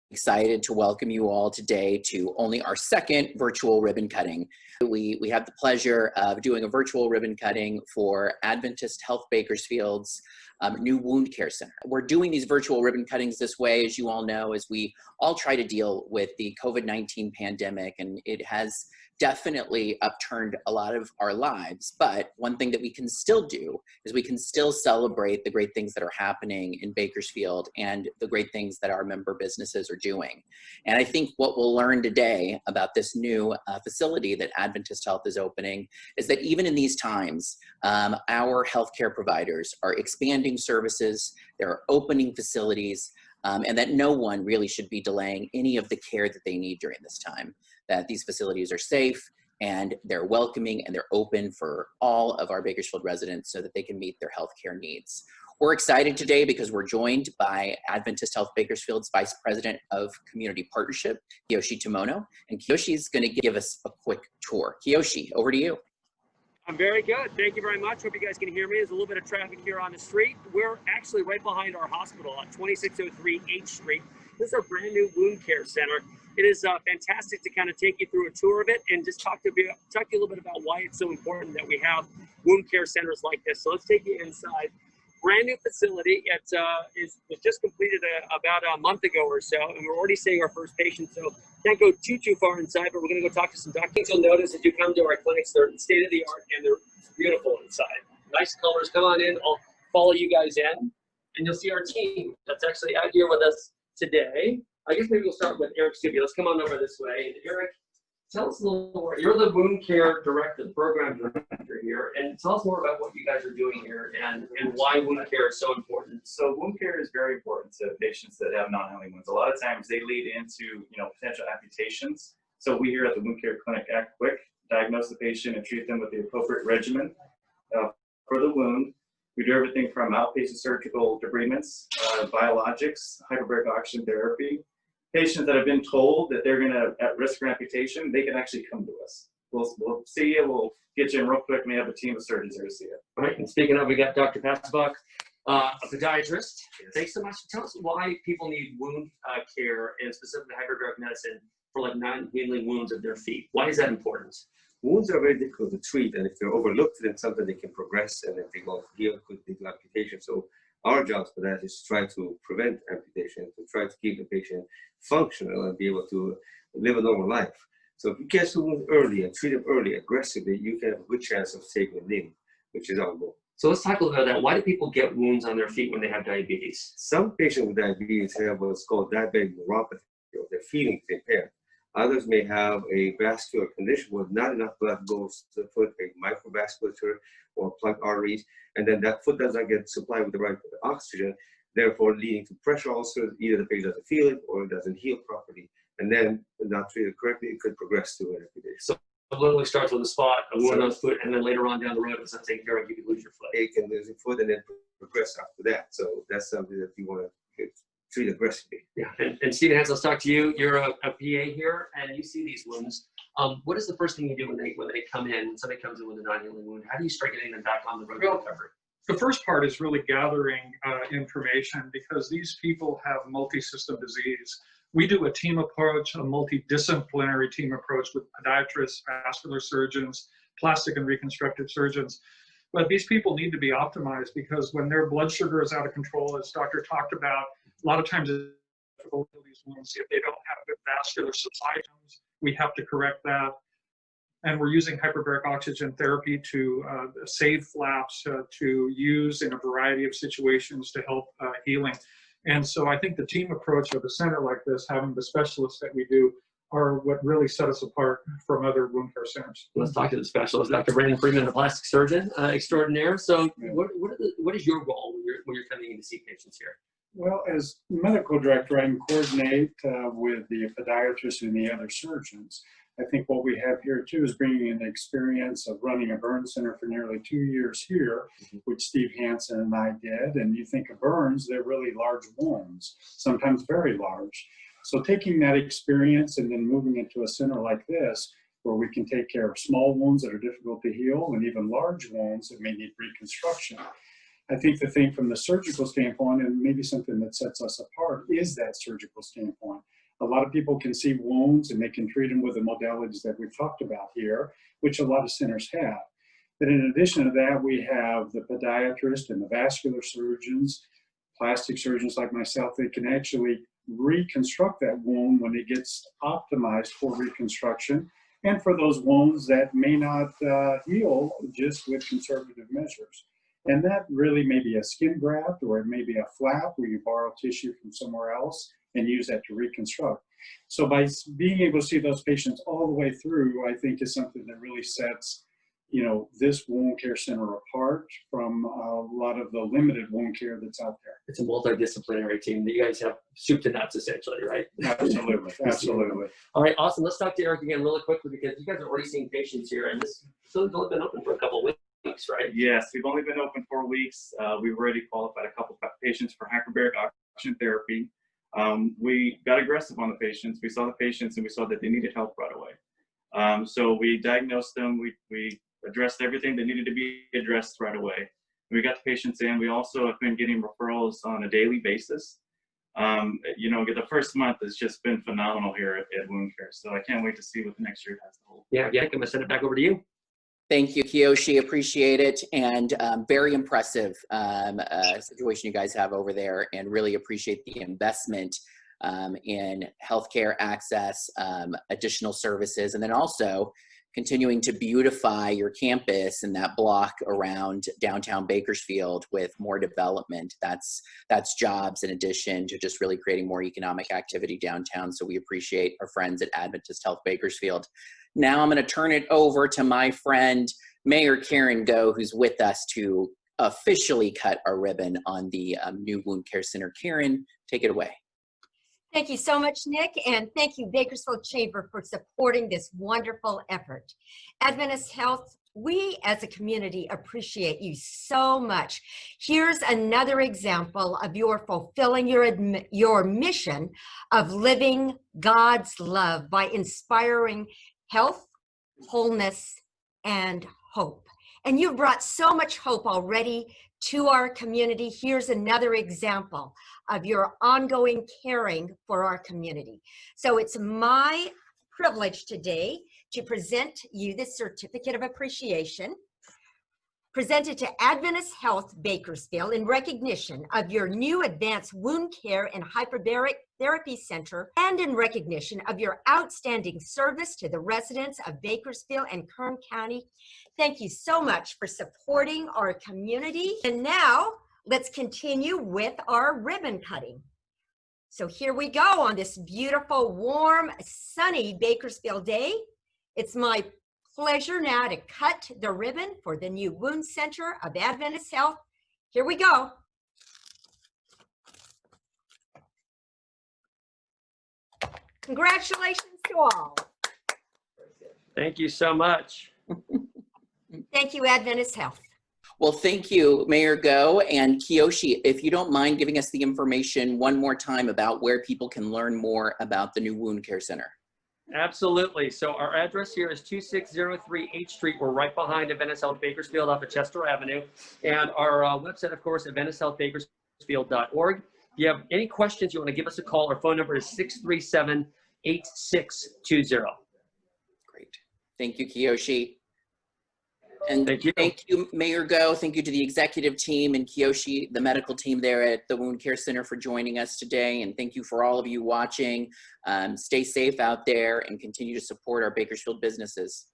Excited to welcome you all today to only our second virtual ribbon cutting. We have the pleasure of doing a virtual ribbon cutting for Adventist Health Bakersfield's new wound care center. We're doing these virtual ribbon cuttings this way, as you all know, as we all try to deal with the COVID-19 pandemic, and it has definitely upturned a lot of our lives. But one thing that we can still do is we can still celebrate the great things that are happening in Bakersfield and the great things that our member businesses are doing. And I think what we'll learn today about this new facility that Adventist Health is opening is that even in these times, our healthcare providers are expanding services, they're opening facilities, and that no one really should be delaying any of the care that they need during this time, that these facilities are safe and they're welcoming and they're open for all of our Bakersfield residents so that they can meet their healthcare needs. We're excited today because we're joined by Adventist Health Bakersfield's Vice President of Community Partnership, Kiyoshi Tomono, and Kiyoshi's going to give us a quick tour. Kiyoshi, over to you. I'm very good. Thank you very much. Hope you guys can hear me. There's a little bit of traffic here on the street. We're actually right behind our hospital at 2603 H Street. This is our brand new wound care center. It is fantastic to kind of take you through a tour of it and just talk to you a little bit about why it's so important that we have wound care centers like this. So let's take you inside. Brand new facility. It was just completed about a month ago or so, and we're already seeing our first patient. So can't go too far inside, but we're going to go talk to some doctors. You'll notice as you come to our clinics, they're state of the art and they're beautiful inside. Nice colors. Come on in. I'll follow you guys in, and you'll see our team that's actually out here with us today. I guess maybe we'll start with Eric Stubbe. Let's come on over this way. And Eric, tell us a little more. You're the wound care director, the program director here, and tell us more about what you guys are doing here and why wound care is so important. So wound care is very important to patients that have non-healing wounds. A lot of times they lead into potential amputations. So we here at the Wound Care Clinic act quick, diagnose the patient, and treat them with the appropriate regimen for the wound. We do everything from outpatient surgical debridements, biologics, hyperbaric oxygen therapy. Patients that have been told that they're at risk for amputation, they can actually come to us. We'll see you, we'll get you in real quick, and we have a team of surgeons there to see you. All right, and speaking of, we got Dr. Passbach, a podiatrist. Yes. Thanks so much. Tell us why people need wound care and specifically hyperbaric medicine for like non-healing wounds of their feet. Why is that important? Wounds are very difficult to treat, and if they're overlooked, then sometimes they can progress, and if they don't heal, it could lead to amputation. So our job for that is to try to prevent amputation, to try to keep the patient functional and be able to live a normal life. So if you catch the wound early and treat them early, aggressively, you can have a good chance of saving a limb, which is our goal. So let's talk a little bit about that. Why do people get wounds on their feet when they have diabetes? Some patients with diabetes have what's called diabetic neuropathy, or their feeling is impaired. Others may have a vascular condition where not enough blood goes to the foot, a microvasculature or plugged arteries, and then that foot does not get supplied with the right oxygen, therefore leading to pressure ulcers. Either the patient doesn't feel it or it doesn't heal properly. And then, not treated correctly, it could progress to an amputation. So it literally starts with a spot, a wound on the foot, and then later on down the road, if it's not taken care of, you could lose your foot. It can lose your foot and then progress after that. So that's something that you want to treat aggressively. Yeah, and Stephen Hans, let's talk to you. You're a PA here, and you see these wounds. What is the first thing you do when they come in? When somebody comes in with a non-healing wound, how do you start getting them back on the road to recovery? The first part is really gathering information, because these people have multi-system disease. We do a team approach, a multidisciplinary team approach with podiatrists, vascular surgeons, plastic and reconstructive surgeons. But these people need to be optimized, because when their blood sugar is out of control, as Doctor talked about, a lot of times it's difficult to these wounds. If they don't have good vascular supply, we have to correct that. And we're using hyperbaric oxygen therapy to save flaps, to use in a variety of situations to help healing. And so I think the team approach of a center like this, having the specialists that we do, are what really set us apart from other wound care centers. Let's talk to the specialist, Dr. Brandon Freeman, a plastic surgeon extraordinaire. So what is your role when you're coming in to see patients here? Well, as medical director, I coordinate with the podiatrists and the other surgeons. I think what we have here too is bringing in the experience of running a burn center for nearly 2 years here, which Steve Hansen and I did. And you think of burns, they're really large wounds, sometimes very large. So taking that experience and then moving it to a center like this, where we can take care of small wounds that are difficult to heal and even large wounds that may need reconstruction. I think the thing from the surgical standpoint, and maybe something that sets us apart, is that surgical standpoint. A lot of people can see wounds and they can treat them with the modalities that we've talked about here, which a lot of centers have. But in addition to that, we have the podiatrist and the vascular surgeons, plastic surgeons like myself, that can actually reconstruct that wound when it gets optimized for reconstruction, and for those wounds that may not heal just with conservative measures. And that really may be a skin graft, or it may be a flap where you borrow tissue from somewhere else and use that to reconstruct. So by being able to see those patients all the way through, I think is something that really sets, you know, this wound care center apart from a lot of the limited wound care that's out there. It's a multidisciplinary team that you guys have soup to nuts, essentially, right? Absolutely, absolutely. All right, awesome. Let's talk to Eric again really quickly, because you guys are already seeing patients here, and this facility's only been open for a couple of weeks, right? Yes, we've only been open 4 weeks. We've already qualified a couple of patients for hyperbaric oxygen therapy. We got aggressive on the patients. We saw the patients and we saw that they needed help right away. So we diagnosed them. We addressed everything that needed to be addressed right away. We got the patients in. We also have been getting referrals on a daily basis. You know, the first month has just been phenomenal here at Wound Care. So I can't wait to see what the next year has to hold. Yeah, I'm going to send it back over to you. Thank you, Kiyoshi. Appreciate it. And very impressive situation you guys have over there, and really appreciate the investment in healthcare access, additional services, and then also continuing to beautify your campus and that block around downtown Bakersfield with more development. That's jobs in addition to just really creating more economic activity downtown. So we appreciate our friends at Adventist Health Bakersfield. Now I'm going to turn it over to my friend, Mayor Karen Goh, who's with us to officially cut our ribbon on the new wound care center. Karen, take it away. Thank you so much, Nick, and thank you, Bakersfield Chamber, for supporting this wonderful effort. Adventist Health, we as a community appreciate you so much. Here's another example of your fulfilling your mission of living God's love by inspiring health, wholeness, and hope. And you've brought so much hope already to our community. Here's another example of your ongoing caring for our community. So it's my privilege today to present you this certificate of appreciation, presented to Adventist Health Bakersfield in recognition of your new advanced wound care and hyperbaric therapy center, and in recognition of your outstanding service to the residents of Bakersfield and Kern County. Thank you so much for supporting our community. And now let's continue with our ribbon cutting. So here we go on this beautiful, warm, sunny Bakersfield day. It's my pleasure now to cut the ribbon for the new wound center of Adventist Health. Here we go. Congratulations to all. Thank you so much. Thank you, Adventist Health. Well, thank you, Mayor Goh. And Kiyoshi, if you don't mind giving us the information one more time about where people can learn more about the new wound care center. Absolutely. So our address here is 2603 H Street. We're right behind Adventist Health Bakersfield off of Chester Avenue. And our website, of course, AdventistHealthBakersfield.org. If you have any questions, you want to give us a call. Our phone number is 637-8620. Great. Thank you, Kiyoshi. And thank you, Mayor Goh. Thank you to the executive team and Kiyoshi, the medical team there at the Wound Care Center, for joining us today. And thank you for all of you watching. Stay safe out there and continue to support our Bakersfield businesses.